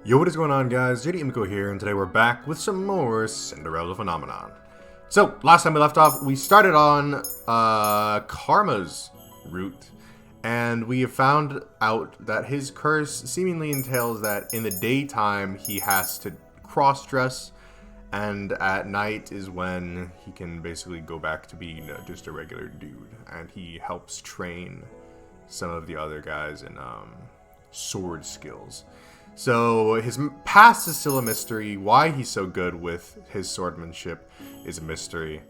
Yo, what is going on, guys? J.Yumeko here, and today we're back with some more Cinderella phenomenon. So, last time we left off, we started on Karma's route, and we have found out that his curse seemingly entails that in the daytime he has to cross-dress, and at night is when he can basically go back to being just a regular dude, and he helps train some of the other guys in sword skills. So his past is still a mystery. Why he's so good with his swordsmanship is a mystery.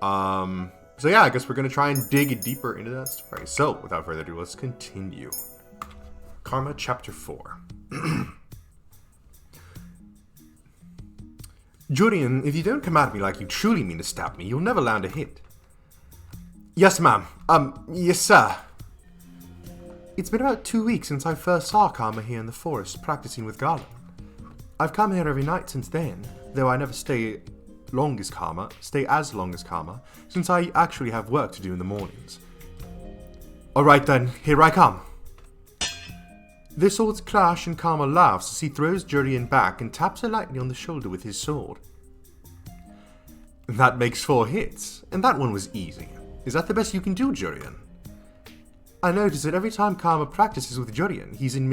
So yeah, I guess we're going to try and dig deeper into that story. So without further ado, let's continue. Karma Chapter 4. Julian, if you don't come at me like you truly mean to stab me, you'll never land a hit. Yes, ma'am. Yes, sir. It's been about 2 weeks since I first saw Karma here in the forest, practicing with Garland. I've come here every night since then, though I never stay as long as Karma, since I actually have work to do in the mornings. Alright then, here I come. Their swords clash and Karma laughs as he throws Julian back and taps her lightly on the shoulder with his sword. That makes 4 hits, and that one was easy. Is that the best you can do, Julian? I notice that every time Karma practices with Julian, he's in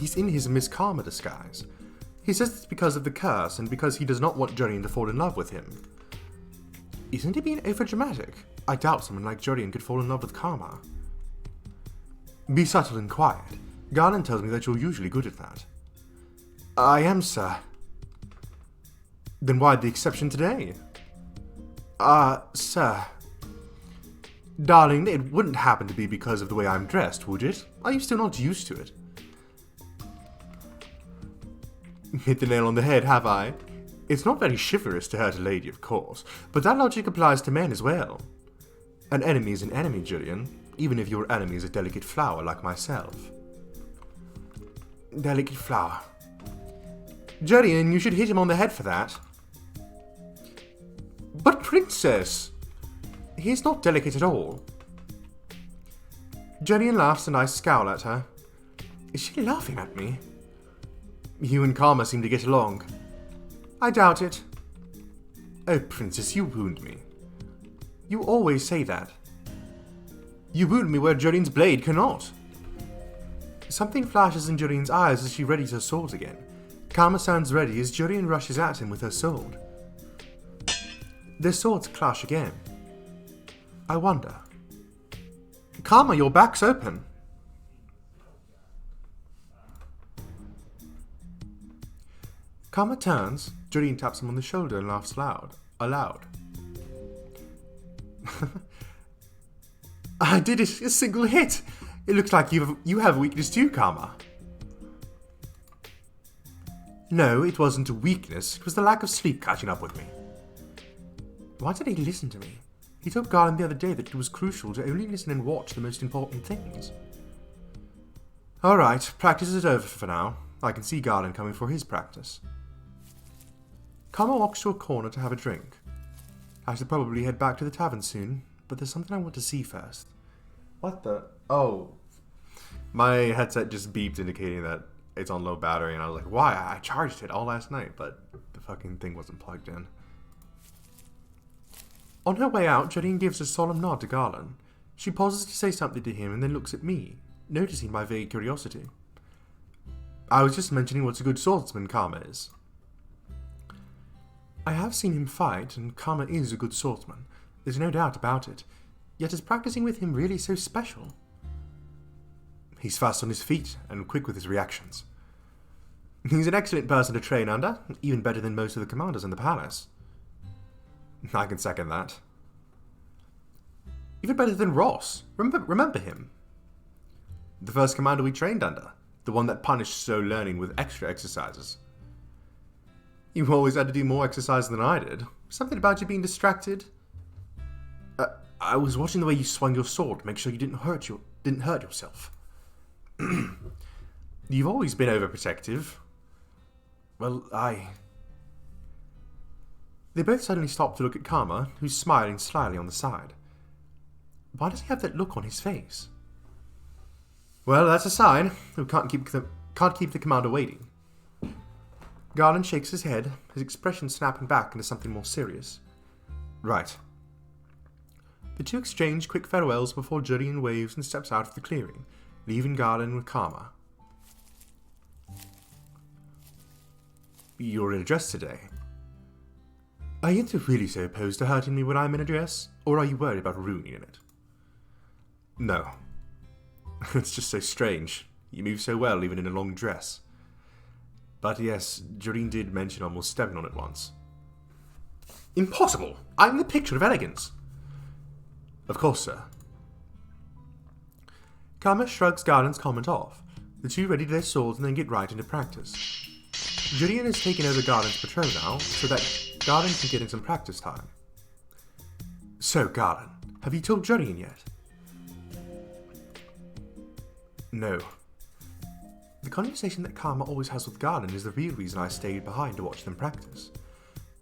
his Miss Karma disguise. He says it's because of the curse and because he does not want Julian to fall in love with him. Isn't he being overdramatic? I doubt someone like Julian could fall in love with Karma. Be subtle and quiet. Garland tells me that you're usually good at that. I am, sir. Then why the exception today? Sir. Darling, it wouldn't happen to be because of the way I'm dressed, would it? Are you still not used to it? Hit the nail on the head, have I? It's not very chivalrous to hurt a lady, of course, but that logic applies to men as well. An enemy is an enemy, Julian, even if your enemy is a delicate flower like myself. Delicate flower. Julian, you should hit him on the head for that. But, Princess! He's not delicate at all. Julian laughs and I scowl at her. Is she laughing at me? You and Karma seem to get along. I doubt it. Oh, Princess, you wound me. You always say that. You wound me where Julian's blade cannot. Something flashes in Julian's eyes as she readies her sword again. Karma sounds ready as Julian rushes at him with her sword. Their swords clash again. I wonder. Karma, your back's open. Karma turns, Julian taps him on the shoulder and laughs aloud. I did it, a single hit. It looks like you have a weakness too, Karma. No, it wasn't a weakness. It was the lack of sleep catching up with me. Why did he listen to me? He told Garland the other day that it was crucial to only listen and watch the most important things. Alright, practice is over for now. I can see Garland coming for his practice. Karma walks to a corner to have a drink. I should probably head back to the tavern soon, but there's something I want to see first. What the? Oh. My headset just beeped indicating that it's on low battery, and I was like, why? I charged it all last night, but the fucking thing wasn't plugged in. On her way out, Julian gives a solemn nod to Garland. She pauses to say something to him and then looks at me, noticing my vague curiosity. I was just mentioning what a good swordsman Karma is. I have seen him fight, and Karma is a good swordsman. There's no doubt about it. Yet is practicing with him really so special? He's fast on his feet and quick with his reactions. He's an excellent person to train under, even better than most of the commanders in the palace. I can second that. Even better than Ross. Remember him? The first commander we trained under. The one that punished slow learning with extra exercises. You always had to do more exercise than I did. Something about you being distracted. I was watching the way you swung your sword to make sure you didn't hurt yourself. You've always been overprotective. Well, They both suddenly stop to look at Karma, who's smiling slyly on the side. Why does he have that look on his face? Well, that's a sign. We can't keep the commander waiting. Garland shakes his head, his expression snapping back into something more serious. Right. The two exchange quick farewells before Julian waves and steps out of the clearing, leaving Garland with Karma. You're in a dress today. Are you really so opposed to hurting me when I'm in a dress, or are you worried about ruining it? No. It's just so strange. You move so well even in a long dress. But yes, Joreen did mention almost stepping on it once. Impossible! I'm the picture of elegance! Of course, sir. Karma shrugs Garland's comment off. The two ready their swords and then get right into practice. Joreen has taken over Garland's patrol now, so that Garland can get in some practice time. So, Garland, have you told Joreen yet? No. The conversation that Karma always has with Garland is the real reason I stayed behind to watch them practice.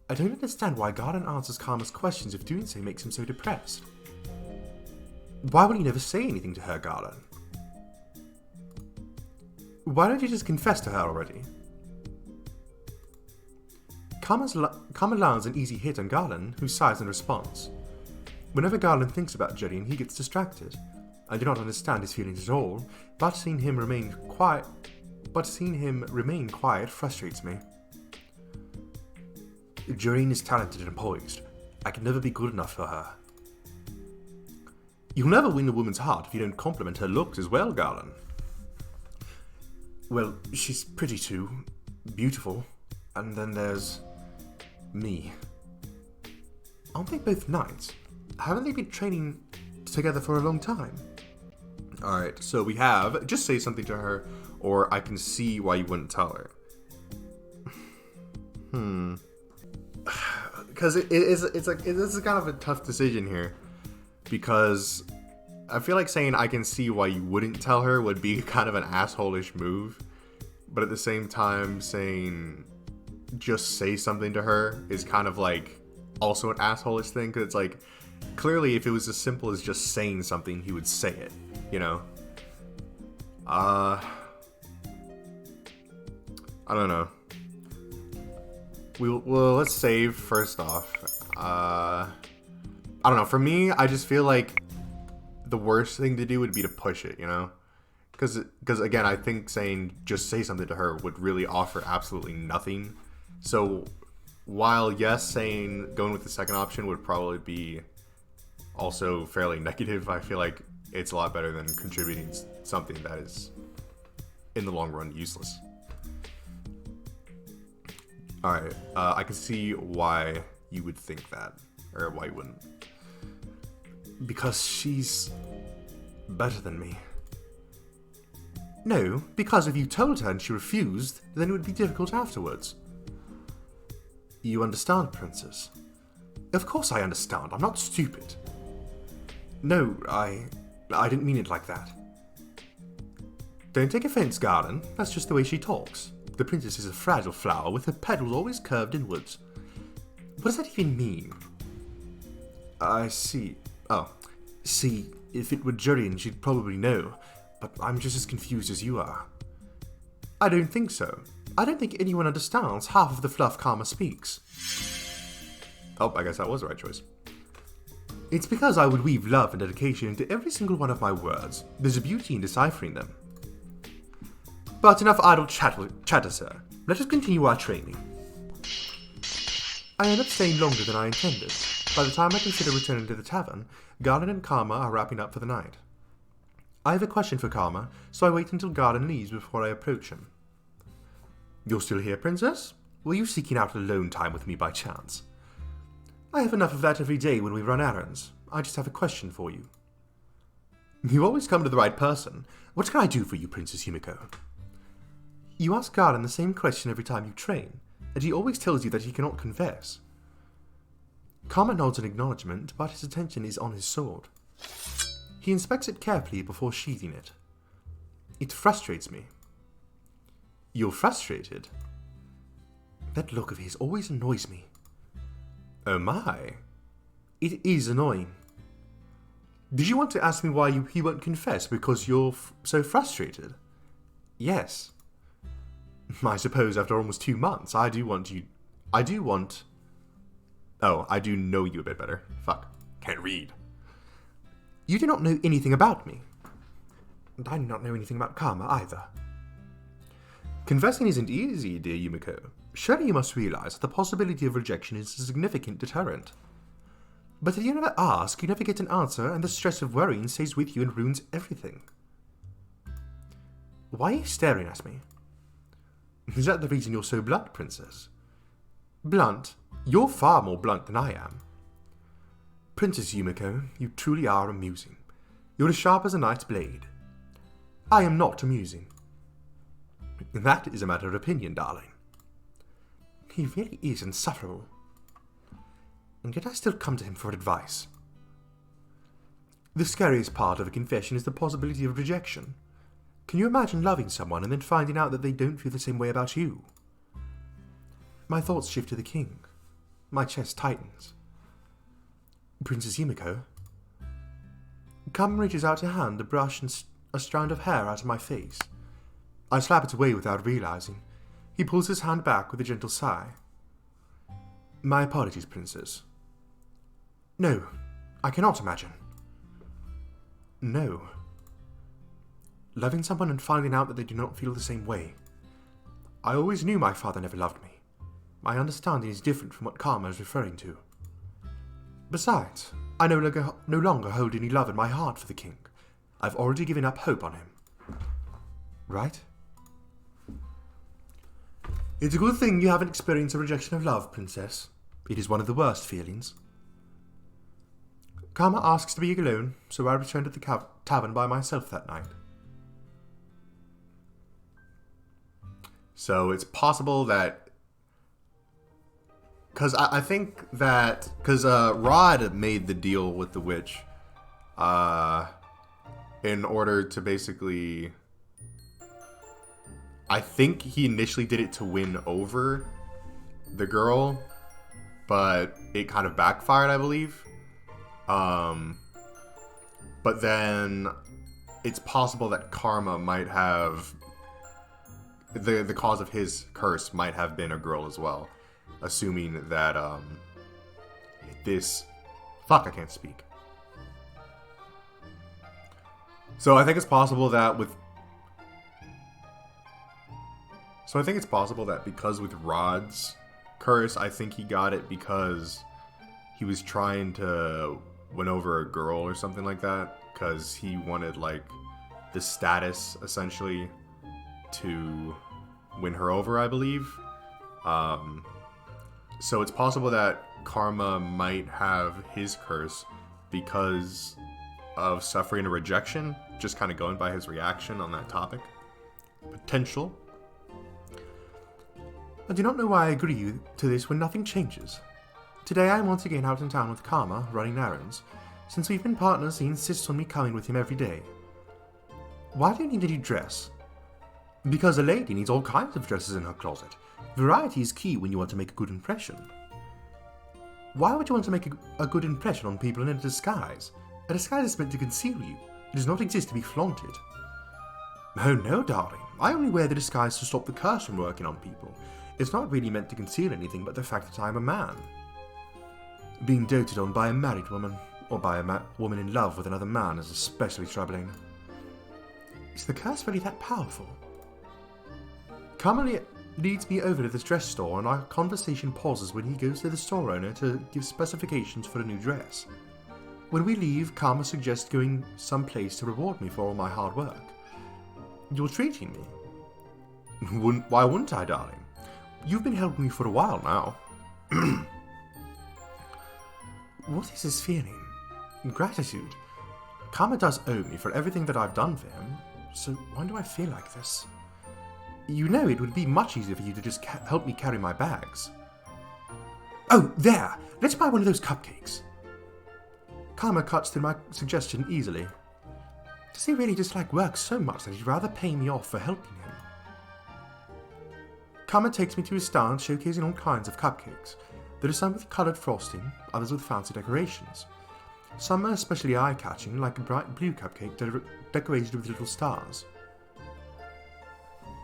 I don't understand why Garland answers Karma's questions if doing so makes him so depressed. Why would he never say anything to her, Garland? Why don't you just confess to her already? Karma lands an easy hit on Garland, who sighs in response. Whenever Garland thinks about Joreen, he gets distracted. I do not understand his feelings at all, but seeing him remain quiet frustrates me. Joreen is talented and poised. I can never be good enough for her. You'll never win a woman's heart if you don't compliment her looks as well, Garland. Well, she's pretty too. Beautiful. And then there's me. Aren't they both knights? Haven't they been training together for a long time? Alright, so we have, just say something to her, or I can see why you wouldn't tell her. Because this is kind of a tough decision here. Because I feel like saying I can see why you wouldn't tell her would be kind of an asshole-ish move. But at the same time, saying just say something to her is kind of like also an asshole-ish thing. Because it's like, clearly if it was as simple as just saying something, he would say it, you know? I don't know. Well, let's save first off. I don't know. For me, I just feel like the worst thing to do would be to push it, you know? Because again, I think saying just say something to her would really offer absolutely nothing. So while yes, going with the second option would probably be also fairly negative, I feel like it's a lot better than contributing something that is in the long run useless. Alright, I can see why you would think that, or why you wouldn't. Because she's better than me. No, because if you told her and she refused, then it would be difficult afterwards. You understand, Princess? Of course I understand, I'm not stupid. No, I didn't mean it like that. Don't take offense, Garden, that's just the way she talks. The princess is a fragile flower with her petals always curved inwards. What does that even mean? I see. Oh, see, if it were Joreen, she'd probably know, but I'm just as confused as you are. I don't think so. I don't think anyone understands half of the fluff Karma speaks. Oh, I guess that was the right choice. It's because I would weave love and dedication into every single one of my words. There's a beauty in deciphering them. But enough idle chatter, sir. Let us continue our training. I end up staying longer than I intended. By the time I consider returning to the tavern, Garland and Karma are wrapping up for the night. I have a question for Karma, so I wait until Garland leaves before I approach him. You're still here, Princess? Were you seeking out alone time with me by chance? I have enough of that every day when we run errands. I just have a question for you. You always come to the right person. What can I do for you, Princess Yumeko? You ask Garland the same question every time you train, and he always tells you that he cannot confess. Karma nods in acknowledgement, but his attention is on his sword. He inspects it carefully before sheathing it. It frustrates me. You're frustrated? That look of his always annoys me. Oh my. It is annoying. Did you want to ask me why he won't confess because you're so frustrated? Yes. I suppose after almost 2 months, I do know you a bit better. Fuck. Can't read. You do not know anything about me. And I do not know anything about karma either. Confessing isn't easy, dear Yumeko. Surely you must realize that the possibility of rejection is a significant deterrent. But if you never ask, you never get an answer, and the stress of worrying stays with you and ruins everything. Why are you staring at me? Is that the reason you're so blunt, Princess? Blunt? You're far more blunt than I am. Princess Yumeko, you truly are amusing. You're as sharp as a knight's blade. I am not amusing. That is a matter of opinion, darling. He really is insufferable. And yet I still come to him for advice. The scariest part of a confession is the possibility of rejection. Can you imagine loving someone and then finding out that they don't feel the same way about you? My thoughts shift to the king. My chest tightens. Princess Yumeko. Carmen reaches out her hand to brush a strand of hair out of my face. I slap it away without realizing. He pulls his hand back with a gentle sigh. My apologies, Princess. No, I cannot imagine. No. Loving someone and finding out that they do not feel the same way. I always knew my father never loved me. My understanding is different from what Karma is referring to. Besides, I no longer hold any love in my heart for the king. I've already given up hope on him. Right? It's a good thing you haven't experienced a rejection of love, Princess. It is one of the worst feelings. Karma asks to be alone, so I return to the tavern by myself that night. So it's possible that... Because I think that... Because Rod made the deal with the witch in order to basically... I think he initially did it to win over the girl, but it kind of backfired, I believe. But then it's possible that Karma might have... The cause of his curse might have been a girl as well. Assuming that, this... Fuck, I can't speak. So I think it's possible that with... So I think it's possible that because with Rod's curse, I think he got it because he was trying to win over a girl or something like that. Because he wanted, like, the status, essentially, to win her over, I believe. So it's possible that Karma might have his curse because of suffering a rejection, just kind of going by his reaction on that topic. Potential. I do not know why I agree to this when nothing changes. Today I am once again out in town with Karma, running errands. Since we've been partners, he insists on me coming with him every day. Why do you need a new dress? Because a lady needs all kinds of dresses in her closet. Variety is key when you want to make a good impression. Why would you want to make a good impression on people in a disguise? A disguise is meant to conceal you. It does not exist to be flaunted. Oh no, darling. I only wear the disguise to stop the curse from working on people. It's not really meant to conceal anything but the fact that I am a man. Being doted on by a married woman, or by a woman in love with another man, is especially troubling. Is the curse really that powerful? Karma leads me over to this dress store, and our conversation pauses when he goes to the store owner to give specifications for a new dress. When we leave, Karma suggests going someplace to reward me for all my hard work. You're treating me. Why wouldn't I, darling? You've been helping me for a while now. What is his feeling? Gratitude. Karma does owe me for everything that I've done for him, so why do I feel like this? You know it would be much easier for you to just help me carry my bags. Oh, there! Let's buy one of those cupcakes. Karma cuts through my suggestion easily. Does he really dislike work so much that he'd rather pay me off for helping him? Karma takes me to his stand showcasing all kinds of cupcakes. There are some with coloured frosting, others with fancy decorations. Some are especially eye-catching, like a bright blue cupcake decorated with little stars.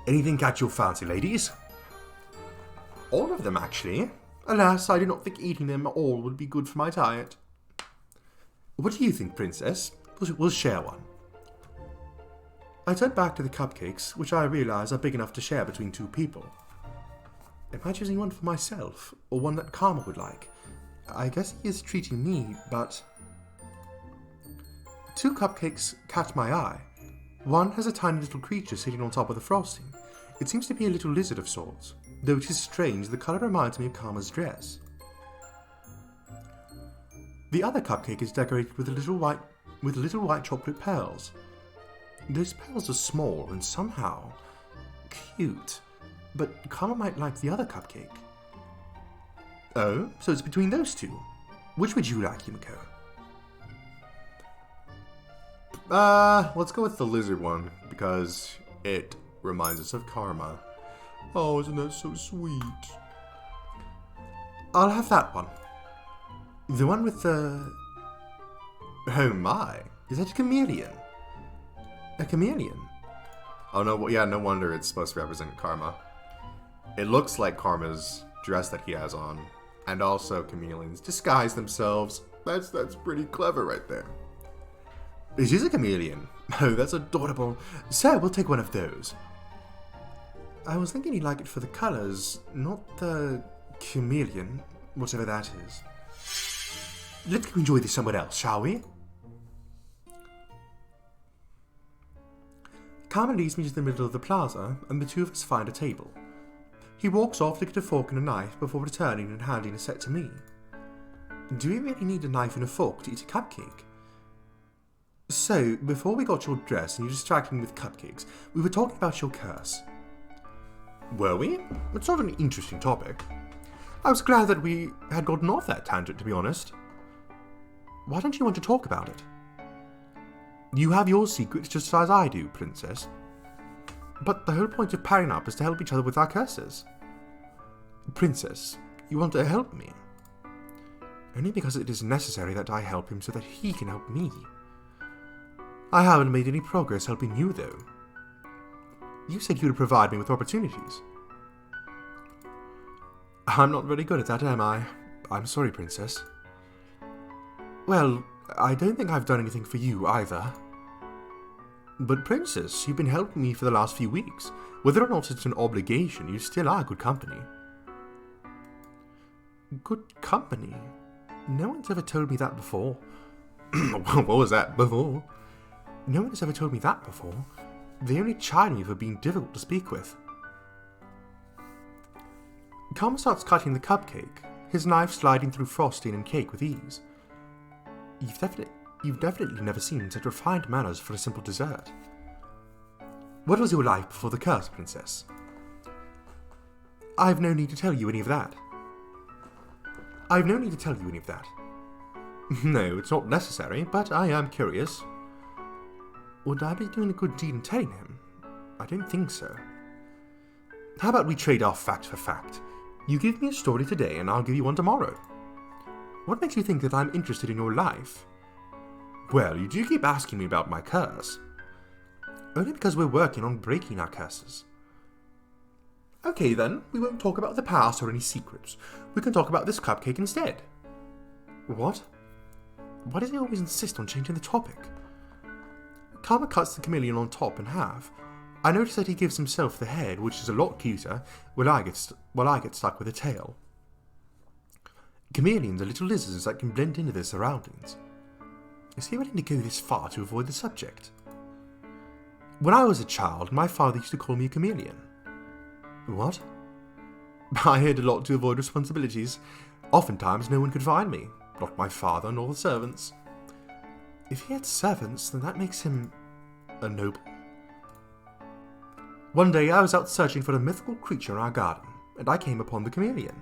Anything catch your fancy, ladies? All of them, actually. Alas, I do not think eating them all would be good for my diet. What do you think, Princess? We'll share one. I turned back to the cupcakes, which I realize are big enough to share between two people. Am I choosing one for myself, or one that Karma would like? I guess he is treating me, but... Two cupcakes catch my eye. One has a tiny little creature sitting on top of the frosting. It seems to be a little lizard of sorts, though it is strange the colour reminds me of Karma's dress. The other cupcake is decorated with little white chocolate pearls. Those pearls are small and somehow cute, but Karma might like the other cupcake. Oh, so it's between those two. Which would you like, Yumeko? Let's go with the lizard one, because it reminds us of Karma. Oh, isn't that so sweet? I'll have that one. The one with the... Oh my, is that a chameleon? A chameleon? Oh no, yeah, no wonder it's supposed to represent Karma. It looks like Karma's dress that he has on. And also chameleons disguise themselves. That's pretty clever right there. It is a chameleon. Oh, that's adorable. Sir, we'll take one of those. I was thinking you'd like it for the colours, not the chameleon, whatever that is. Let's go enjoy this somewhere else, shall we? Karma leads me to the middle of the plaza, and the two of us find a table. He walks off to get a fork and a knife before returning and handing a set to me. Do we really need a knife and a fork to eat a cupcake? So, before we got your dress and you distracted me with cupcakes, we were talking about your curse. Were we? It's not an interesting topic. I was glad that we had gotten off that tangent, to be honest. Why don't you want to talk about it? You have your secrets just as I do, Princess. But the whole point of pairing up is to help each other with our curses. Princess, you want to help me? Only because it is necessary that I help him so that he can help me. I haven't made any progress helping you, though. You said you would provide me with opportunities. I'm not very good at that, am I? I'm sorry, Princess. Well, I don't think I've done anything for you, either. But, Princess, you've been helping me for the last few weeks. Whether or not it's an obligation, you still are good company. Good company? No one's ever told me that before. What was that, before? No one has ever told me that before. They only chide me for being difficult to speak with. Karma starts cutting the cupcake, his knife sliding through frosting and cake with ease. You've definitely never seen such refined manners for a simple dessert. What was your life before the curse, Princess? I've no need to tell you any of that. No, it's not necessary, but I am curious. Would I be doing a good deed in telling him? I don't think so. How about we trade off fact for fact? You give me a story today and I'll give you one tomorrow. What makes you think that I'm interested in your life? Well, you do keep asking me about my curse. Only because we're working on breaking our curses. Okay then, we won't talk about the past or any secrets. We can talk about this cupcake instead. What? Why does he always insist on changing the topic? Karma cuts the chameleon on top in half. I notice that he gives himself the head, which is a lot cuter, while I get stuck with the tail. Chameleons are little lizards that can blend into their surroundings. Is he willing to go this far to avoid the subject? When I was a child, my father used to call me a chameleon. What? I hid a lot to avoid responsibilities. Oftentimes no one could find me, not my father nor the servants. If he had servants, then that makes him a noble. One day I was out searching for a mythical creature in our garden, and I came upon the chameleon.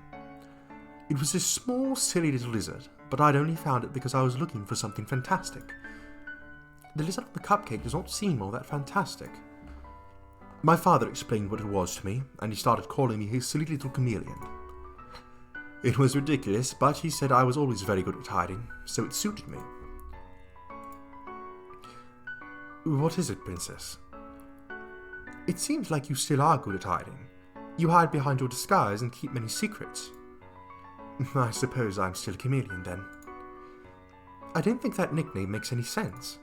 It was this small, silly little lizard, but I'd only found it because I was looking for something fantastic. The lizard on the cupcake does not seem all that fantastic. My father explained what it was to me, and he started calling me his silly little chameleon. It was ridiculous, but he said I was always very good at hiding, so it suited me. What is it, Princess? It seems like you still are good at hiding. You hide behind your disguise and keep many secrets. I suppose I'm still a chameleon then. I don't think that nickname makes any sense.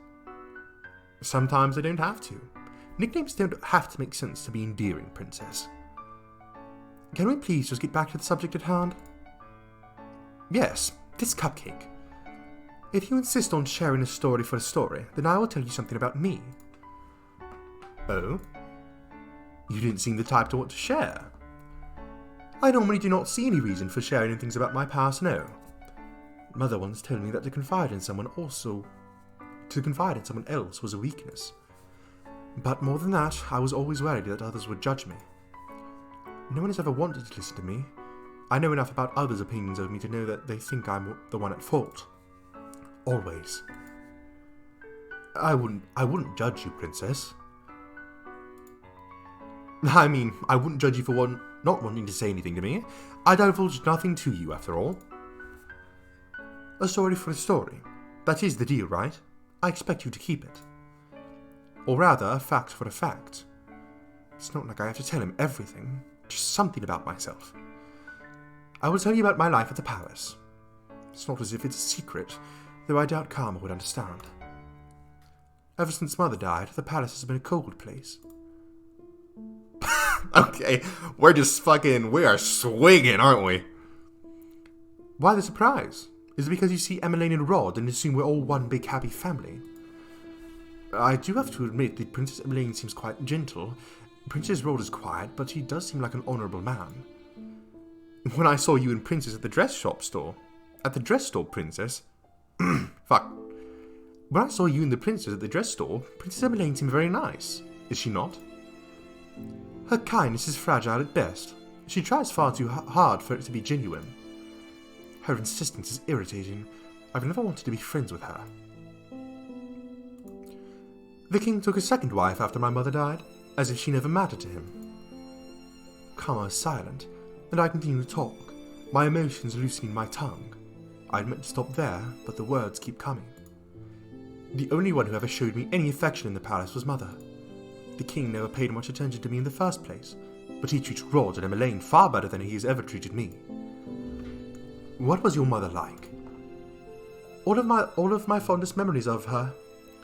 Sometimes they don't have to. Nicknames don't have to make sense to be endearing, Princess. Can we please just get back to the subject at hand? Yes, this cupcake. If you insist on sharing a story for a story, then I will tell you something about me. Oh? You didn't seem the type to want to share. I normally do not see any reason for sharing things about my past, no. Mother once told me that to confide in someone else was a weakness. But more than that, I was always worried that others would judge me. No one has ever wanted to listen to me. I know enough about others' opinions of me to know that they think I'm the one at fault. Always. I wouldn't judge you, Princess. I mean, I wouldn't judge you for not wanting to say anything to me. I divulged nothing to you, after all. A story for a story. That is the deal, right? I expect you to keep it. Or rather, a fact for a fact. It's not like I have to tell him everything, just something about myself. I will tell you about my life at the palace. It's not as if it's a secret, though I doubt Karma would understand. Ever since Mother died, the palace has been a cold place. Okay, we are swinging, aren't we? Why the surprise? Is it because you see Emmeline and Rod and assume we're all one big happy family? I do have to admit that Princess Emmeline seems quite gentle. Princess Rod is quiet, but he does seem like an honourable man. When I saw you and Princess at the dress store, Princess? Fuck. When I saw you and the Princess at the dress store, Princess Emmeline seemed very nice. Is she not? Her kindness is fragile at best. She tries far too hard for it to be genuine. Her insistence is irritating. I've never wanted to be friends with her. The king took a second wife after my mother died, as if she never mattered to him. Karma is silent, and I continue to talk, my emotions loosening my tongue. I'd meant to stop there, but the words keep coming. The only one who ever showed me any affection in the palace was Mother. The king never paid much attention to me in the first place, but he treated Rod and Emmeline far better than he has ever treated me. What was your mother like? All of my fondest memories of her.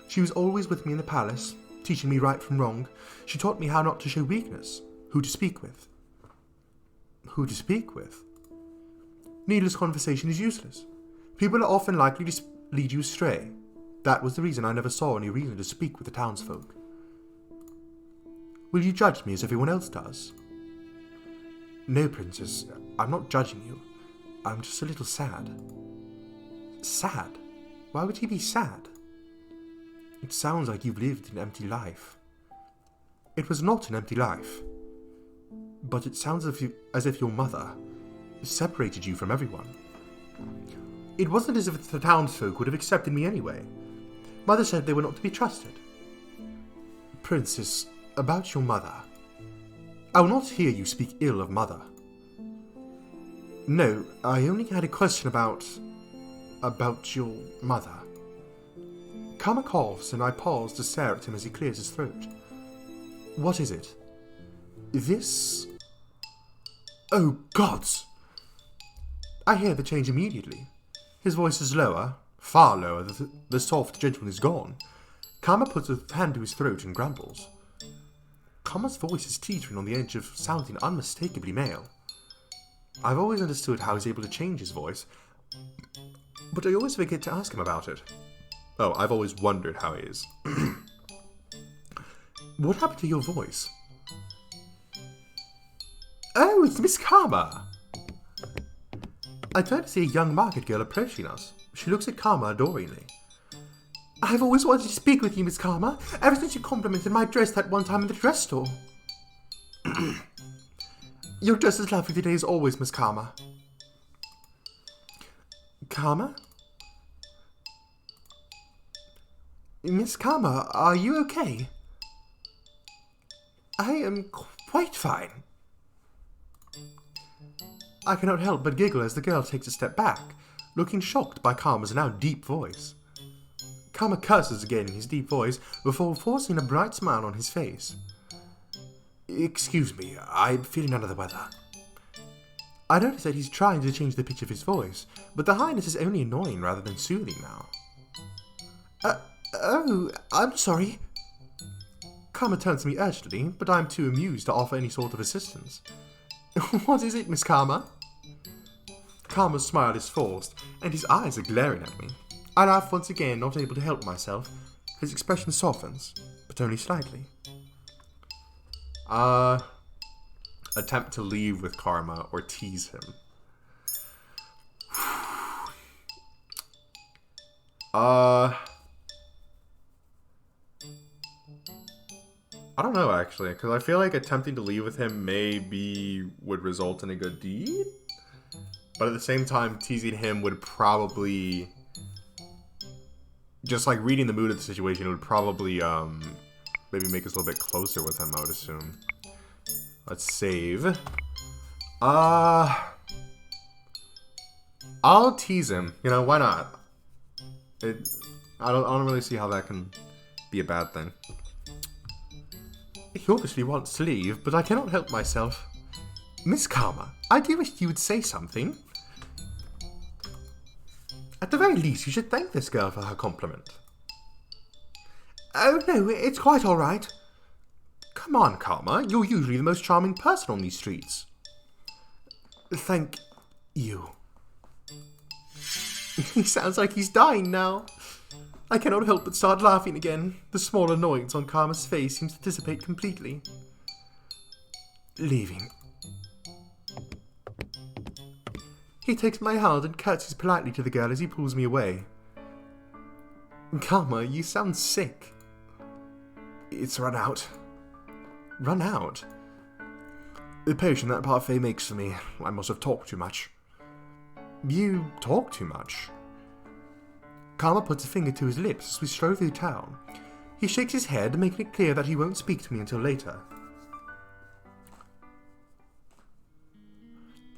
She was always with me in the palace, teaching me right from wrong. She taught me how not to show weakness, who to speak with. Who to speak with? Needless conversation is useless. People are often likely to lead you astray. That was the reason I never saw any reason to speak with the townsfolk. Will you judge me as everyone else does? No, Princess, I'm not judging you. I'm just a little sad. Sad? Why would he be sad? It sounds like you've lived an empty life. It was not an empty life. But it sounds as if your mother separated you from everyone. It wasn't as if the townsfolk would have accepted me anyway. Mother said they were not to be trusted. Princess, about your mother. I will not hear you speak ill of Mother. No, I only had a question about your mother. Karma coughs, and I pause to stare at him as he clears his throat. What is it? This... Oh, gods! I hear the change immediately. His voice is lower, far lower, the soft gentleness gone. Karma puts a hand to his throat and grumbles. Karma's voice is teetering on the edge of sounding unmistakably male. I've always understood how he's able to change his voice, but I always forget to ask him about it. Oh, I've always wondered how he is. What happened to your voice? Oh, it's Miss Karma! I turn to see a young market girl approaching us. She looks at Karma adoringly. I've always wanted to speak with you, Miss Karma, ever since you complimented my dress that one time in the dress store. You're just as lovely today as always, Miss Karma. Karma? Miss Karma, are you okay? I am quite fine. I cannot help but giggle as the girl takes a step back, looking shocked by Karma's now deep voice. Karma curses again in his deep voice before forcing a bright smile on his face. Excuse me, I'm feeling under the weather. I noticed that he's trying to change the pitch of his voice, but the highness is only annoying rather than soothing now. Oh, I'm sorry. Karma turns to me urgently, but I'm too amused to offer any sort of assistance. What is it, Miss Karma? Karma's smile is forced, and his eyes are glaring at me. I laugh once again, not able to help myself. His expression softens, but only slightly. Attempt to leave with Karma or tease him. I don't know, actually, because I feel like attempting to leave with him would result in a good deed, but at the same time, teasing him would probably, just like reading the mood of the situation, it would probably, maybe make us a little bit closer with him, I would assume. Let's save. I'll tease him, you know, why not? I don't really see how that can be a bad thing. He obviously wants to leave, but I cannot help myself. Miss Karma, I do wish you would say something. At the very least, you should thank this girl for her compliment. Oh no, it's quite alright. Come on, Karma, you're usually the most charming person on these streets. Thank you. He sounds like he's dying now. I cannot help but start laughing again. The small annoyance on Karma's face seems to dissipate completely. Leaving. He takes my hand and curtsies politely to the girl as he pulls me away. Karma, you sound sick. It's run out. Run out? The potion that parfait makes for me. I must have talked too much. You talk too much. Karma puts a finger to his lips as we stroll through town. He shakes his head, making it clear that he won't speak to me until later.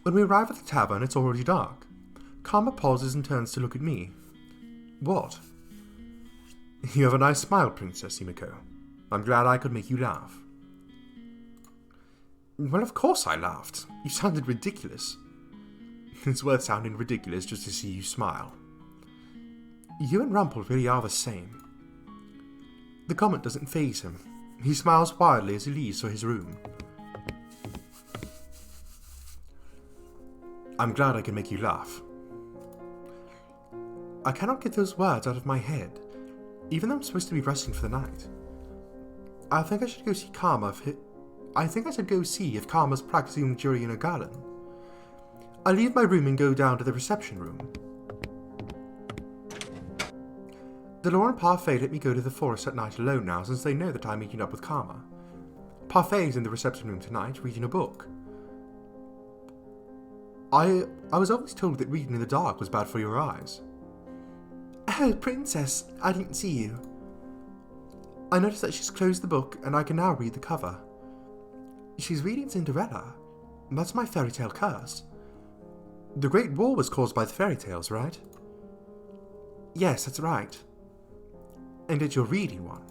When we arrive at the tavern, it's already dark. Karma pauses and turns to look at me. What? You have a nice smile, Princess Yumeko. I'm glad I could make you laugh. Well, of course I laughed. You sounded ridiculous. It's worth sounding ridiculous just to see you smile. You and Rumple really are the same. The comment doesn't faze him. He smiles wildly as he leaves for his room. I'm glad I can make you laugh. I cannot get those words out of my head, even though I'm supposed to be resting for the night. I think I should go see Karma if Karma's practicing during a garden. I leave my room and go down to the reception room. The Law and Parfait let me go to the forest at night alone now, since they know that I'm meeting up with Karma. Parfait's in the reception room tonight, reading a book. I was always told that reading in the dark was bad for your eyes. Oh, Princess, I didn't see you. I noticed that she's closed the book, and I can now read the cover. She's reading Cinderella. That's my fairy tale curse. The Great War was caused by the fairy tales, right? Yes, that's right. And that you're reading one.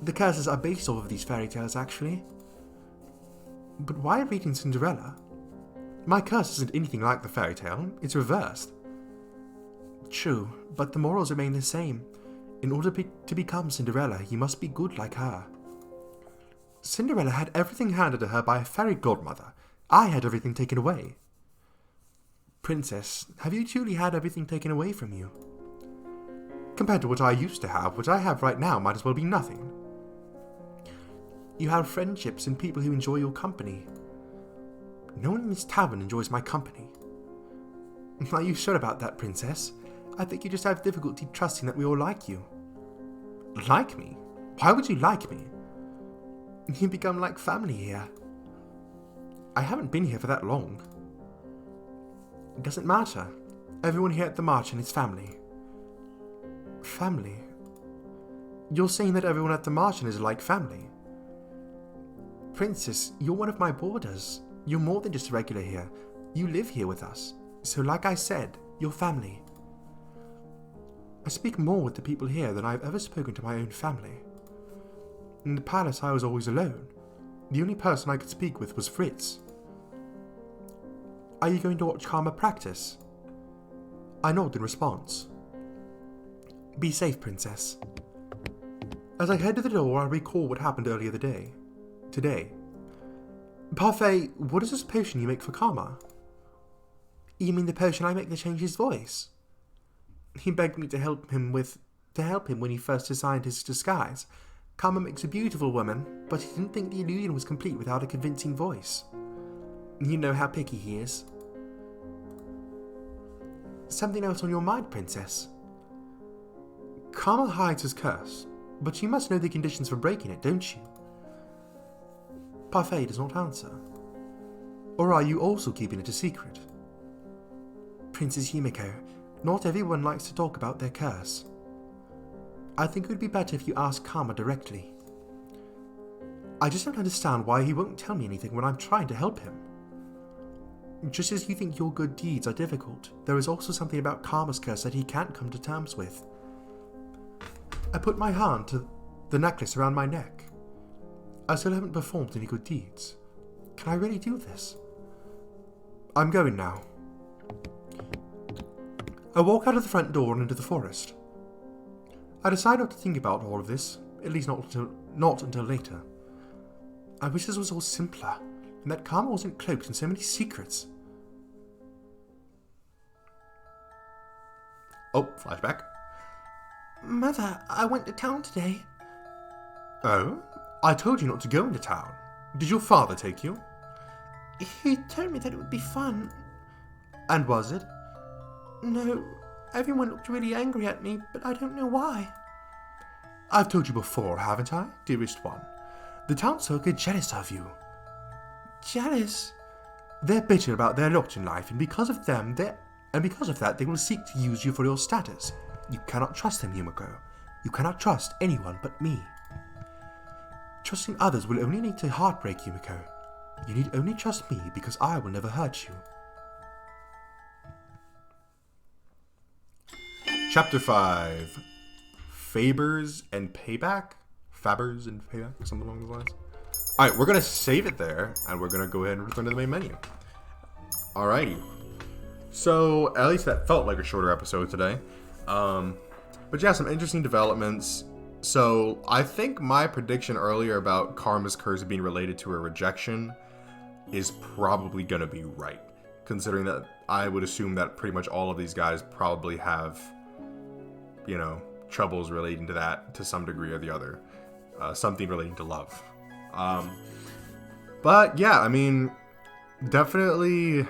The curses are based off of these fairy tales, actually. But why reading Cinderella? My curse isn't anything like the fairy tale, it's reversed. True, but the morals remain the same. In order to become Cinderella, you must be good like her. Cinderella had everything handed to her by a fairy godmother. I had everything taken away. Princess, have you truly had everything taken away from you? Compared to what I used to have, what I have right now might as well be nothing. You have friendships and people who enjoy your company. No one in this tavern enjoys my company. Are you sure about that, Princess? I think you just have difficulty trusting that we all like you. Like me? Why would you like me? You become like family here. I haven't been here for that long. It doesn't matter. Everyone here at the Marchen is family. Family? You're saying that everyone at the Marchen is like family? Princess, you're one of my boarders. You're more than just a regular here. You live here with us. So like I said, you're family. I speak more with the people here than I've ever spoken to my own family. In the palace I was always alone. The only person I could speak with was Fritz. Are you going to watch Karma practice? I nod in response. Be safe, Princess. As I head to the door, I recall what happened earlier today. Parfait, what is this potion you make for Karma? You mean the potion I make to change his voice? He begged me to help him when he first designed his disguise. Karma makes a beautiful woman, but he didn't think the illusion was complete without a convincing voice. You know how picky he is. Something else on your mind, Princess? Karma hides his curse, but you must know the conditions for breaking it, don't you? Parfait does not answer. Or are you also keeping it a secret? Princess Yumeko, not everyone likes to talk about their curse. I think it would be better if you ask Karma directly. I just don't understand why he won't tell me anything when I'm trying to help him. Just as you think your good deeds are difficult, there is also something about Karma's curse that he can't come to terms with. I put my hand to the necklace around my neck. I still haven't performed any good deeds. Can I really do this? I'm going now. I walk out of the front door and into the forest. I decide not to think about all of this, at least not until later. I wish this was all simpler, and that Karma wasn't cloaked in so many secrets. Oh, flashback. Mother, I went to town today. Oh? I told you not to go into town. Did your father take you? He told me that it would be fun. And was it? No, everyone looked really angry at me, but I don't know why. I've told you before, haven't I, dearest one? The townsfolk are jealous of you. Jealous? They're bitter about their lot in life, and because of that, they will seek to use you for your status. You cannot trust them, Yumeko. You cannot trust anyone but me. Trusting others will only lead to heartbreak, Yumeko. You need only trust me because I will never hurt you. Chapter 5. Fabers and Payback? Fabbers and Payback? Something along those lines. Alright, we're going to save it there, and we're going to go ahead and return to the main menu. Alrighty. So, at least that felt like a shorter episode today. But yeah, some interesting developments. So, I think my prediction earlier about Karma's curse being related to a rejection is probably going to be right. Considering that I would assume that pretty much all of these guys probably have, you know, troubles relating to that to some degree or the other. Something relating to love. But yeah, I mean, definitely...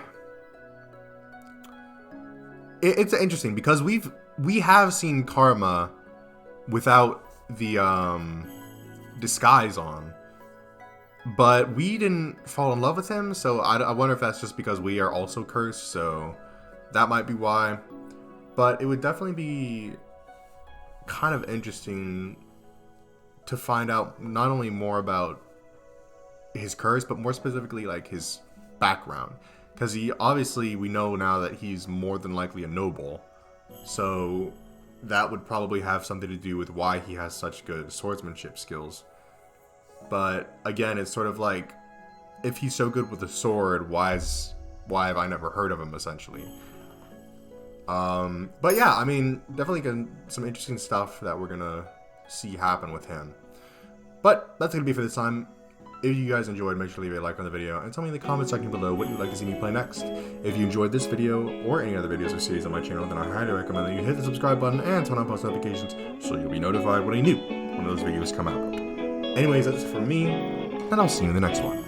It's interesting because we have seen Karma without the disguise on, but we didn't fall in love with him, so I wonder if that's just because we are also cursed, so that might be why. But it would definitely be kind of interesting to find out not only more about his curse, but more specifically like his background. Because we know now that he's more than likely a noble. So that would probably have something to do with why he has such good swordsmanship skills. But again, it's sort of like, if he's so good with a sword, why have I never heard of him, essentially? But yeah, I mean, definitely some interesting stuff that we're gonna see happen with him. But that's gonna be for this time. If you guys enjoyed, make sure to leave a like on the video and tell me in the comment section below what you'd like to see me play next. If you enjoyed this video or any other videos or series on my channel, then I highly recommend that you hit the subscribe button and turn on post notifications so you'll be notified when I knew one of those videos come out. Anyways, that's it for me, and I'll see you in the next one.